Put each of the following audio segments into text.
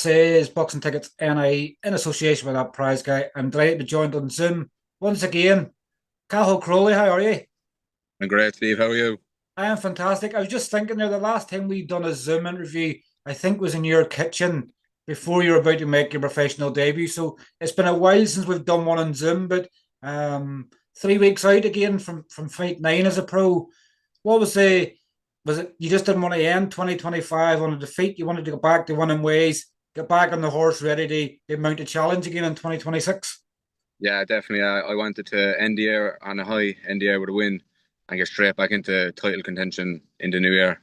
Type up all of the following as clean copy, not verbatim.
say is Boxing Tickets NI in association with that prize guy. I'm delighted to be joined on Zoom once again. Cathal Crowley, how are you? I'm great, Steve. How are you? I am fantastic. I was just thinking there, the last time we done a Zoom interview, I think was in your kitchen before you were about to make your professional debut. So it's been a while since we've done one on Zoom, but 3 weeks out again from Fight Nine as a pro. What was it you just didn't want to end 2025 on a defeat? You wanted to go back to winning ways, get back on the horse ready to mount a challenge again in 2026? Yeah, definitely. I wanted to end the year on a high, end the year with a win, and get straight back into title contention in the new year.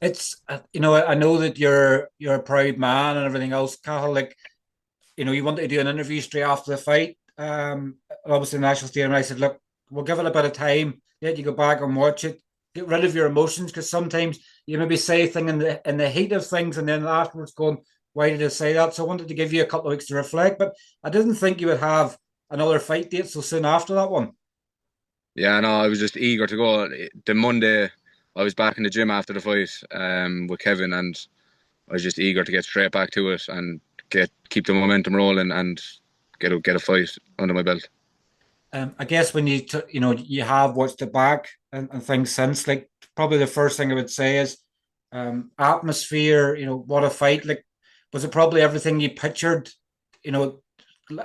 It's I know that you're a proud man and everything else, Cathal. Like, you wanted to do an interview straight after the fight. Obviously, the national stadium. And I said, look, we'll give it a bit of time. Let you go back and watch it. Get rid of your emotions because sometimes you maybe say things in the heat of things, and then afterwards going, "Why did I say that?" So I wanted to give you a couple of weeks to reflect, but I didn't think you would have another fight date so soon after that one. Yeah, no, I was just eager to go. The Monday, I was back in the gym after the fight, with Kevin, and I was just eager to get straight back to it and keep the momentum rolling and get a fight under my belt. I guess when you have watched it back and things since, like probably the first thing I would say is atmosphere. What a fight! Like, was it probably everything you pictured? You know,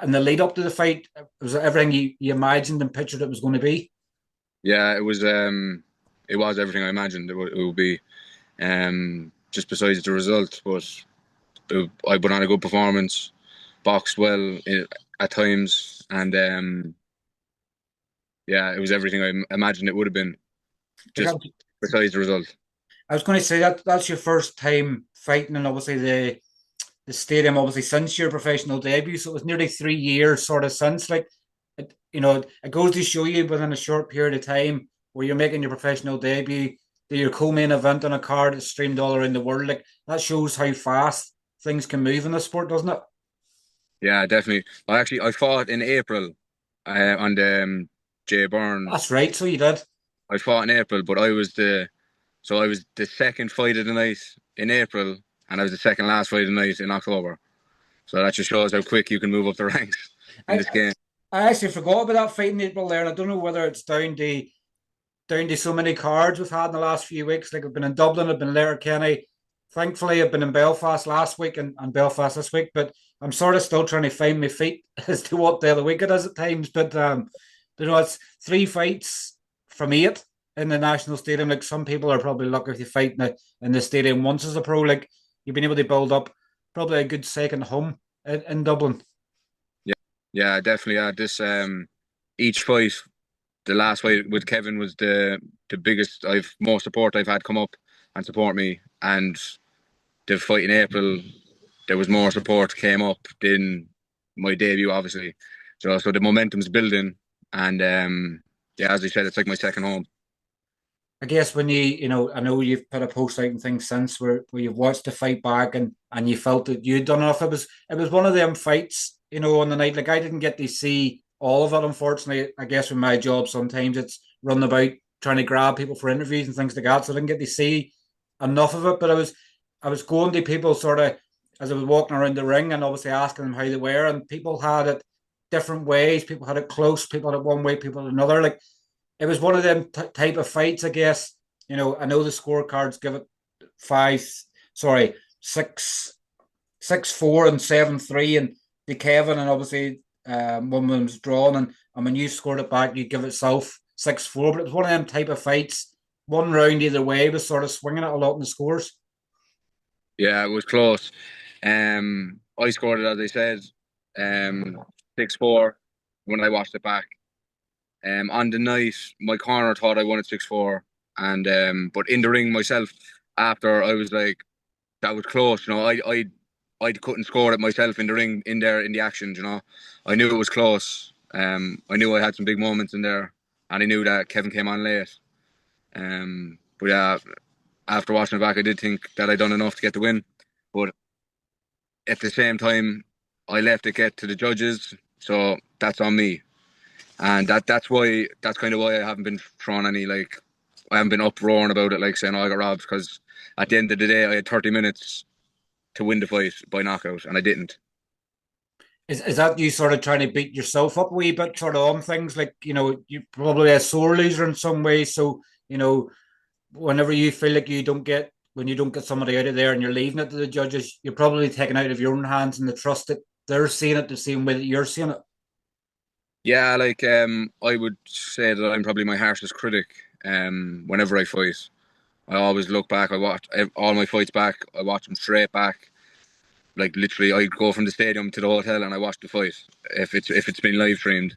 in the lead up to the fight, was it everything you imagined and pictured it was going to be? Yeah, it was everything I imagined it would be. Just besides the result, but I put on a good performance, boxed well at times, and yeah, it was everything I imagined it would have been, Like, just besides the result. I was going to say that's your first time fighting, and obviously the stadium, obviously since your professional debut, so it was nearly 3 years sort of since. Like, it goes to show you within a short period of time where you're making your professional debut, that your co-main event on a card that's streamed all around the world. Like, that shows how fast things can move in the sport, doesn't it? Yeah, definitely. I fought in April, on the Jay Byrne. That's right. So you did. I fought in April, but I was the second fight of the night in April, and I was the second last fight of the night in October. So that just shows how quick you can move up the ranks in I this game. I actually forgot about that fight in April there, and I don't know whether it's down to so many cards we've had in the last few weeks. Like, I've been in Dublin, I've been in Letterkenny. Thankfully, I've been in Belfast last week and Belfast this week, but I'm sort of still trying to find my feet as to what day of the week it is at times. But it's 3 fights from 8 in the national stadium. Like, some people are probably lucky if you fight in the stadium once as a pro. Like, you've been able to build up probably a good second home in Dublin. Yeah, yeah, definitely. Yeah, this each fight, the last fight with Kevin was the biggest most support I've had come up and support me, and the fight in April, there was more support came up than my debut, obviously. So the momentum's building, and yeah, as I said, it's like my second home. I guess when I know you've put a post out and things since where you've watched the fight back and you felt that you'd done enough. It was one of them fights, on the night. Like, I didn't get to see all of it, unfortunately. I guess with my job, sometimes it's running about trying to grab people for interviews and things like that. So I didn't get to see enough of it. But I was going to people sort of as I was walking around the ring and obviously asking them how they were, and people had it different ways. People had it close, people had it one way, people had another. Like, it was one of them type of fights, I guess. I know the scorecards give it five, sorry, 6-4 and 7-3, and the Kevin, and obviously one of them's drawn, and when you scored it back, you give itself 6-4. But it was one of them type of fights. One round either way was sort of swinging it a lot in the scores. Yeah, it was close. I scored it as I said, 6-4 when I watched it back. On the night, my corner thought I won it 6-4, and but in the ring myself, after I was like, that was close. I couldn't score it myself in the ring, in there in the action. I knew it was close. I knew I had some big moments in there, and I knew that Kevin came on late. But yeah, after watching it back, I did think that I'd done enough to get the win. But at the same time, I left it get to the judges, so that's on me. And that's kind of why I haven't been thrown any, like, I haven't been uproaring about it, like saying, oh, I got robbed, because at the end of the day I had 30 minutes to win the fight by knockout, and I didn't. Is that you sort of trying to beat yourself up a wee bit, sort of on things like you probably a sore loser in some way, so whenever you feel like when you don't get somebody out of there and you're leaving it to the judges, you're probably taking it out of your own hands and the trust that they're seeing it the same way that you're seeing it. Yeah, like I would say that I'm probably my harshest critic. Whenever I fight, I always look back. I watch all my fights back. I watch them straight back. Like literally, I go from the stadium to the hotel and I watch the fight if it's been live streamed.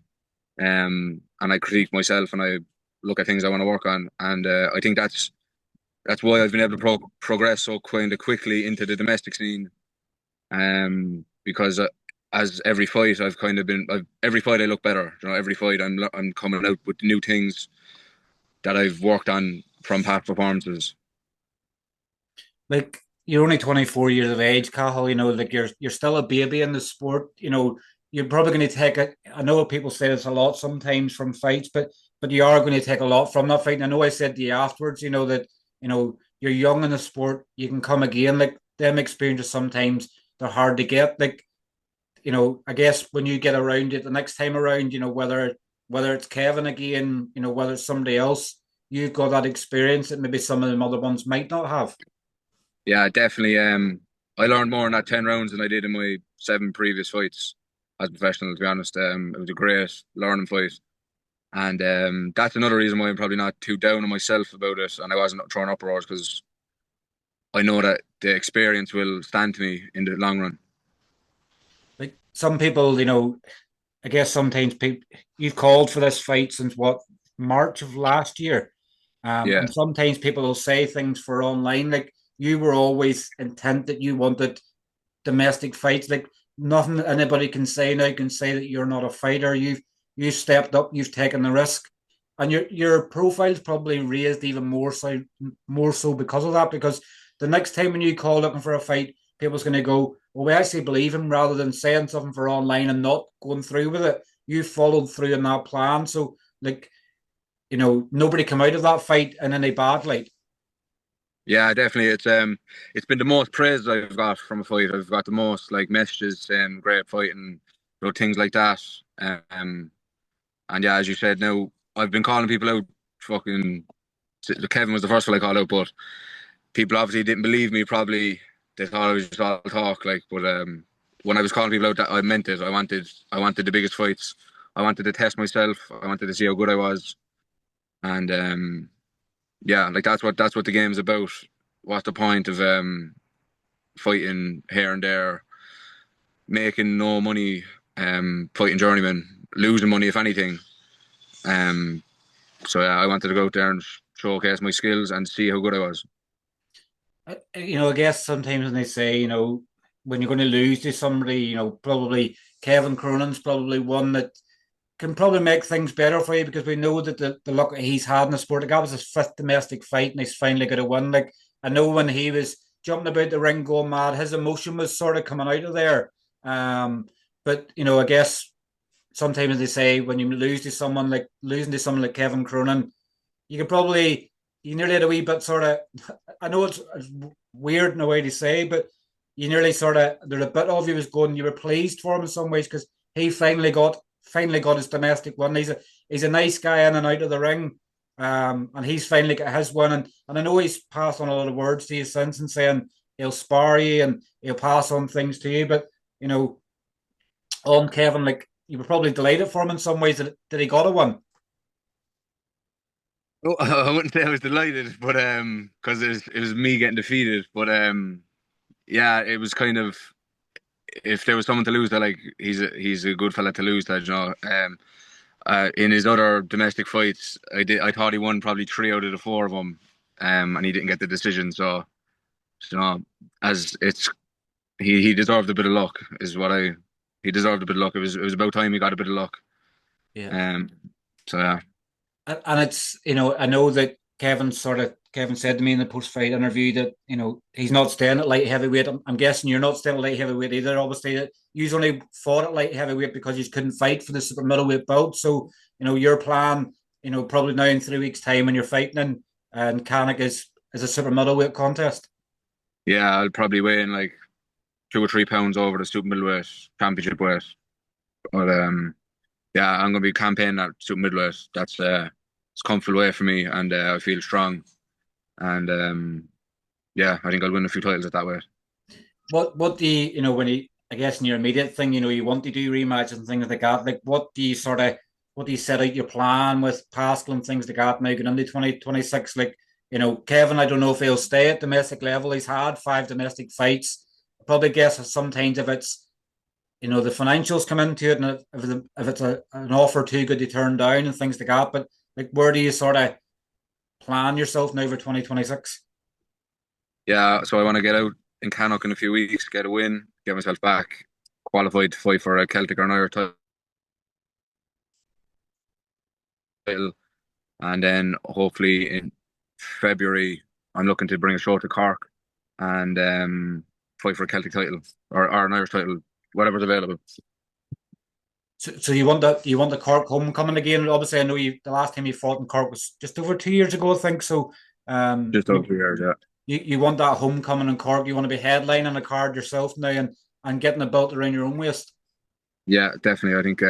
And I critique myself and I look at things I want to work on. And I think that's why I've been able to progress so kind of quickly into the domestic scene. Because as every fight every fight I look better. Every fight I'm coming out with new things that I've worked on from past performances. Like you're only 24 years of age, Cathal. Like you're still a baby in the sport. You're probably going to take it. I know people say this a lot sometimes from fights, but you are going to take a lot from that fight. And I know I said to you afterwards, that you're young in the sport. You can come again. Like them experiences sometimes they're hard to get. Like I guess when you get around it the next time around, whether it's Kevin again, whether it's somebody else, you've got that experience that maybe some of the other ones might not have. Yeah, definitely. I learned more in that 10 rounds than I did in my 7 previous fights as a professional, to be honest. It was a great learning fight. And that's another reason why I'm probably not too down on myself about it. And I wasn't throwing uproars because I know that the experience will stand to me in the long run. Like some people, I guess sometimes people you've called for this fight since what March of last year, Yeah. and sometimes people will say things for online like you were always intent that you wanted domestic fights. Like nothing anybody can say now can say that you're not a fighter. You've stepped up, you've taken the risk, and your profile's probably raised even more so because of that. Because the next time when you call looking for a fight, people's going to go, well, we actually believe him rather than saying something for online and not going through with it. You followed through in that plan. So, like, nobody come out of that fight in any bad light. Yeah, definitely. It's been the most praise I've got from a fight. I've got the most like messages saying great fight and things like that. And yeah, as you said, now I've been calling people out. Fucking Kevin was the first one I called out, but people obviously didn't believe me. Probably they thought I was just all talk. Like, but when I was calling people out, that I meant it. I wanted the biggest fights. I wanted to test myself. I wanted to see how good I was. And yeah, like that's what the game's about. What's the point of fighting here and there, making no money, fighting journeyman, losing money if anything. So yeah, I wanted to go out there and showcase my skills and see how good I was. I guess sometimes when they say, when you're going to lose to somebody, probably Kevin Cronin's probably one that can probably make things better for you because we know that the luck that he's had in the sport, like that was his 5th domestic fight and he's finally got a win. Like I know when he was jumping about the ring going mad, his emotion was sort of coming out of there. But I guess sometimes they say when you losing to someone like Kevin Cronin, you could probably you nearly had a wee bit sort of. I know it's weird in a way to say, but you nearly sort of there's a bit of you was going. You were pleased for him in some ways because he finally got his domestic win. He's a nice guy in and out of the ring, and he's finally got his win. And I know he's passed on a lot of words to you since and saying he'll spar you and he'll pass on things to you. But on Kevin, like you were probably delighted for him in some ways that he got a win. Oh, I wouldn't say I was delighted, but because it was me getting defeated. But yeah, it was kind of if there was someone to lose, that like he's a good fella to lose. That in his other domestic fights, I thought he won probably 3 out of the 4 of them, and he didn't get the decision. So as it's he deserved a bit of luck, is what he deserved a bit of luck. It was about time he got a bit of luck. Yeah. So yeah. And it's I know that Kevin said to me in the post fight interview that he's not staying at light heavyweight. I'm guessing you're not staying at light heavyweight either. Obviously, that you only fought at light heavyweight because you couldn't fight for the super middleweight belt. So your plan, probably now in 3 weeks' time when you're fighting in Cannock is a super middleweight contest. Yeah, I'll probably weigh in like 2 or 3 pounds over the super middleweight championship weight. But yeah, I'm gonna be campaigning at super middleweight. That's it's a comfortable weight for me, and I feel strong. And yeah, I think I'll win a few titles at that weight. What do you, when you, I guess in your immediate thing, you want to do rematches and things like that. Like, what do you set out your plan with Pascal and things like that now going into 2026? Like, Kevin, I don't know if he'll stay at domestic level. He's had 5 domestic fights. I probably guess sometimes if it's, the financials come into it, and if it's an offer too good to turn down and things like that. But like, where do you sort of plan yourself now for 2026? Yeah, so I want to get out in Cannock in a few weeks, get a win, get myself back qualified to fight for a Celtic or an Irish title, and then hopefully in February I'm looking to bring a show to Cork and fight for a Celtic title or an Irish title, whatever's available. So you want the Cork homecoming again? Obviously, I know the last time you fought in Cork was just over 2 years ago, I think. So, Just over 2 years, yeah. You want that homecoming in Cork? You want to be headlining a card yourself now and getting a belt around your own waist? Yeah, definitely. I think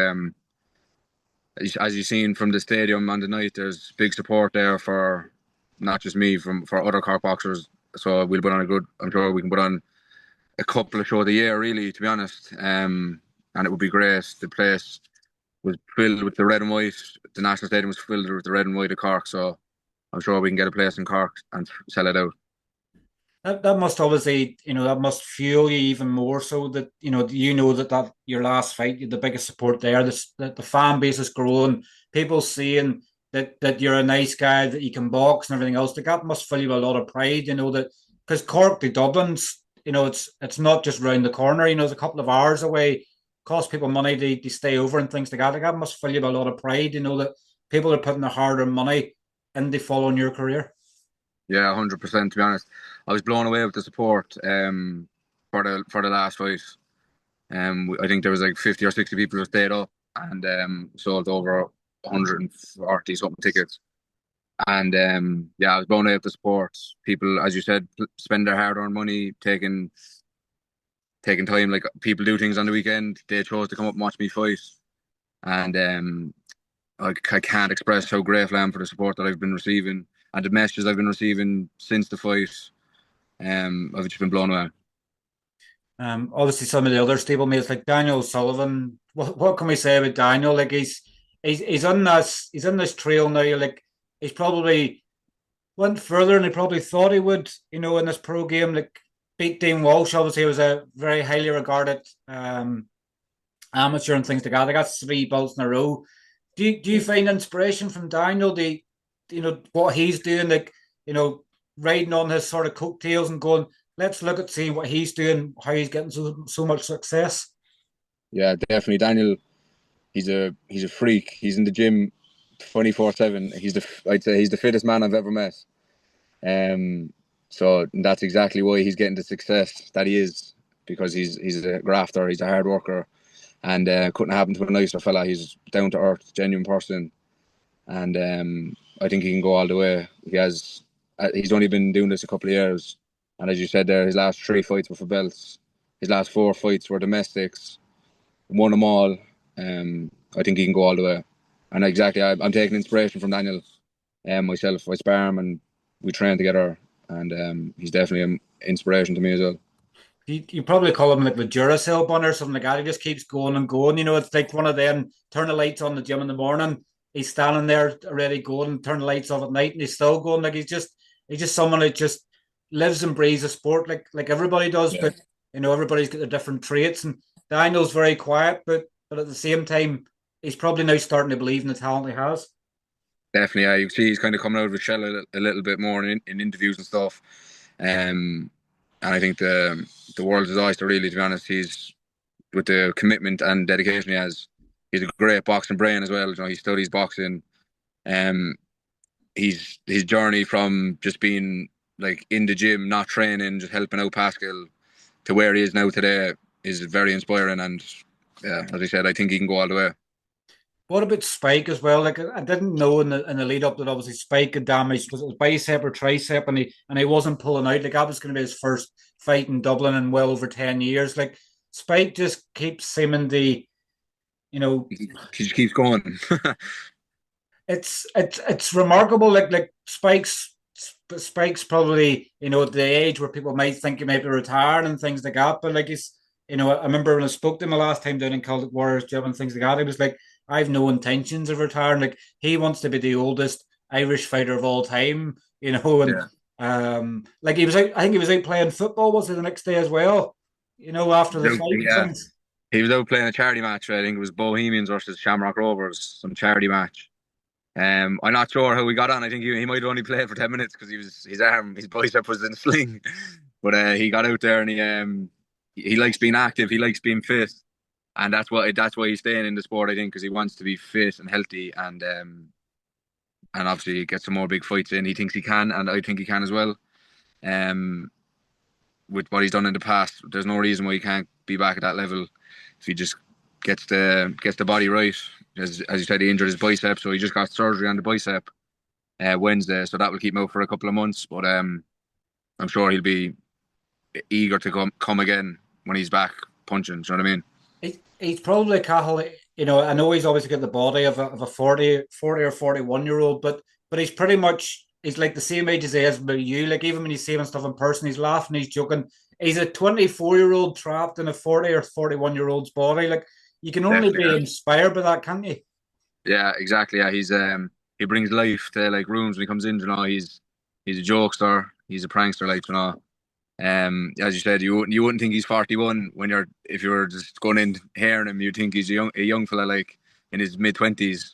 as you've seen from the stadium on the night, there's big support there for not just me, for other Cork boxers. So we'll put on I'm sure we can put on a couple of shows a year, really, to be honest. And it would be great. The place was filled with the red and white. The National Stadium was filled with the red and white of Cork. So I'm sure we can get a place in Cork and sell it out. That must obviously, that must fuel you even more so that, that your last fight, you had the biggest support there. That the fan base is growing. People seeing that you're a nice guy, that you can box and everything else. That must fill you with a lot of pride, that because Cork to Dublin's, it's not just round the corner. It's a couple of hours away. Cost people money to stay over and things like that. That must fill you with a lot of pride. That people are putting their hard-earned money into following your career. Yeah, 100%. To be honest, I was blown away with the support for the last fight. I think there was like 50 or 60 people who stayed up and sold over 140 something tickets. And yeah, I was blown away with the support. People, as you said, spend their hard-earned money, taking time. Like, people do things on the weekend. They chose to come up and watch me fight, and I can't express how grateful I am for the support that I've been receiving and the messages I've been receiving since the fight. I've just been blown away. Obviously, some of the other stablemates like Daniel Sullivan. What can we say about Daniel? Like, he's on this trail now. Like, he's probably went further than he probably thought he would. In this pro game, like, beat Dean Walsh. Obviously, he was a very highly regarded amateur and things like that. They got 3 belts in a row. Do you find inspiration from Daniel? What he's doing, like, riding on his sort of coattails and going, let's look at seeing what he's doing, how he's getting so much success. Yeah, definitely. Daniel, he's a freak. He's in the gym 24/7. I'd say he's the fittest man I've ever met. So that's exactly why he's getting the success that he is, because he's a grafter, he's a hard worker, and couldn't happen to a nicer fella. He's down to earth, genuine person, and I think he can go all the way. He's only been doing this a couple of years, and as you said there, his last 3 fights were for belts. His last 4 fights were domestics, won them all. I think he can go all the way, and exactly, I'm taking inspiration from Daniel. Myself, I spar him and we train together, and he's definitely an inspiration to me as well. You probably call him like the Duracell bun or something like that. He just keeps going and going. It's like one of them, turn the lights on the gym in the morning. He's standing there already going, turn the lights off at night, and he's still going. Like, he's just someone that just lives and breathes a sport like everybody does. Yeah. But everybody's got their different traits. And Daniel's very quiet, but at the same time, he's probably now starting to believe in the talent he has. Definitely, yeah. You see, he's kind of coming out of his shell a little bit more in interviews and stuff. And I think the world's his oyster, really, to be honest. He's, with the commitment and dedication he has, he's a great boxing brain as well. He studies boxing. His journey from just being like in the gym, not training, just helping out Pascal, to where he is now today is very inspiring. And yeah, as I said, I think he can go all the way. What about Spike as well? Like I didn't know in the lead up that obviously Spike had damaged, was it his bicep or tricep, and he wasn't pulling out. Like that was going to be his first fight in Dublin in well over 10 years. Like Spike just keeps seeming to, you know, He just keeps going. it's remarkable. Like Spike's probably, at the age where people might think he might be retiring and things like that. But like I remember when I spoke to him the last time down in Celtic Warriors Gym and things like that, he was like, I have no intentions of retiring. Like he wants to be the oldest Irish fighter of all time, and Yeah, like he was out, I think he was out playing football, was it the next day as well, after the fight and yeah. things. He was out playing a charity match. I think it was Bohemians versus Shamrock Rovers, some charity match. I'm not sure how he got on. I think he might have only played for 10 minutes because his bicep was in a sling. But he got out there and he likes being active. He likes being fit, and that's why he's staying in the sport. I think because he wants to be fit and healthy, and obviously get some more big fights in. He thinks he can, and I think he can as well. Um, with what he's done in the past, there's no reason why he can't be back at that level if he just gets the body right. As you said, he injured his bicep, so he just got surgery on the bicep Wednesday, so that will keep him out for a couple of months. But I'm sure he'll be eager to come again when he's back punching. Do you know what I mean? He's probably Cathal. I know he's obviously got the body of a 40 or 41 year old, but he's pretty much he's like the same age as he is with you. Like even when you see him and stuff in person, he's laughing, he's joking. He's a 24-year-old trapped in a 40 or 41-year-old's body. Like you can only Definitely. be inspired by that, can't you? Yeah, exactly. Yeah, he brings life to like rooms when he comes in. You know, he's a jokester. He's a prankster. Like as you said, you wouldn't think he's 41 if you were just going in hearing him. You'd think he's a young fella like in his mid-20s.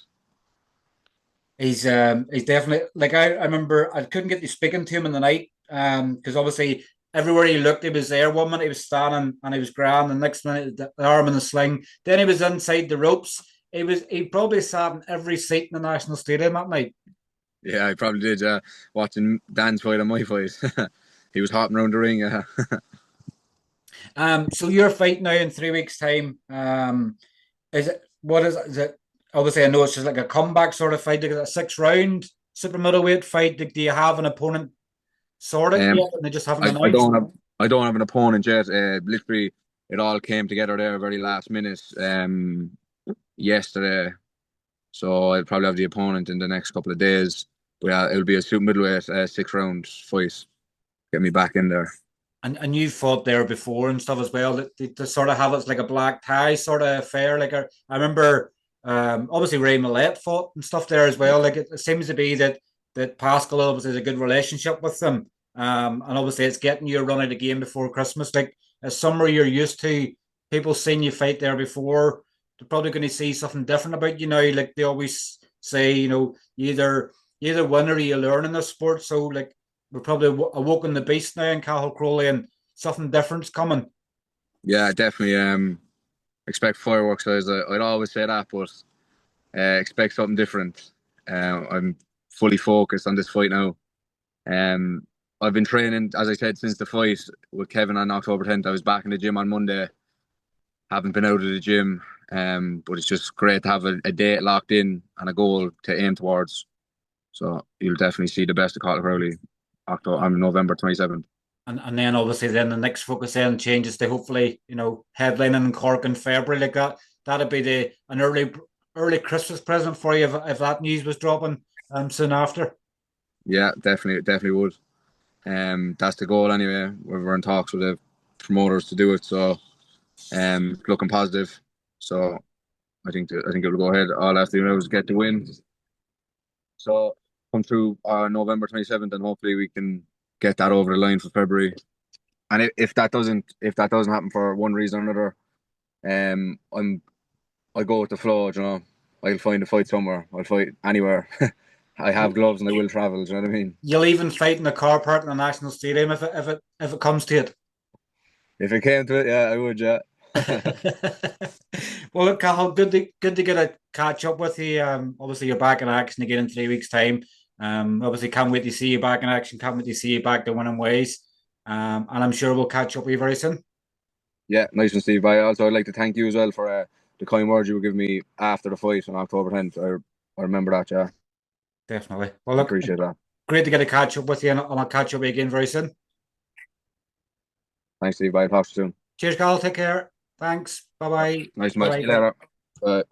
He's definitely like I remember I couldn't get to speaking to him in the night because obviously everywhere he looked he was there. One minute he was standing and he was grand, the next minute the arm in the sling. Then he was inside the ropes. He probably sat in every seat in the National Stadium that night. Yeah, I probably did. Watching Dan's fight and my fight, he was hopping around the ring. So you're fighting now in 3 weeks' time. Is it what is it? Is it obviously I know it's just like a comeback sort of fight, like a 6 round super middleweight fight. Like, do you have an opponent sorted Um, yet? And they just haven't I announced. don't have an opponent yet. Literally, it all came together there very last minute. Yesterday, so I'll probably have the opponent in the next couple of days. But yeah, it'll be a super middleweight 6 round fight. Get me back in there. And you fought there before and stuff as well. To sort of have it like a black tie sort of affair. Like I remember, obviously Ray Millette fought and stuff there as well. Like it seems to be that Pascal obviously has a good relationship with them. And obviously it's getting you a run of the game before Christmas. Like as somewhere you're used to, people seeing you fight there before, they're probably going to see something different about you now. Like they always say, you either win or you learn in this sport. So like we're probably awoken the beast now in Cathal Crowley and something different's coming. Yeah, definitely. Expect fireworks. I'd always say that, but expect something different. I'm fully focused on this fight now. Um, I've been training, as I said, since the fight with Kevin on October 10th. I was back in the gym on Monday. Haven't been out of the gym, but it's just great to have a date locked in and a goal to aim towards. So you'll definitely see the best of Cathal Crowley on November 27th. And then obviously then the next focus then changes to hopefully, headlining in Cork in February. Like that'd be an early Christmas present for you if that news was dropping soon after. Yeah, definitely would. That's the goal anyway. We're in talks with the promoters to do it, so looking positive. So I think it will go ahead. All I have to do now is get the win. So come through November 27th, and hopefully we can get that over the line for February. And if that doesn't happen for one reason or another, I go with the flow. You know, I'll find a fight somewhere. I'll fight anywhere. I have gloves and I will travel. Do you know what I mean? You'll even fight in the car park in the National Stadium if it comes to it. If it came to it, yeah, I would. Yeah. Well, look, Cathal, good to get a catch up with you. Obviously you're back in action again in 3 weeks' time. Obviously can't wait to see you back in action. Can't wait to see you back to winning ways. And I'm sure we'll catch up with you very soon. Yeah, nice to see you. But also, I'd like to thank you as well for the kind words you were giving me after the fight on October 10th. I remember that, yeah. Definitely. Well, look, appreciate that. Great to get a catch up with you, and I'll catch up again very soon. Thanks, Steve. Bye. Talk to you soon. Cheers, Carl. Take care. Thanks. Bye bye. Nice to meet you later. Bye.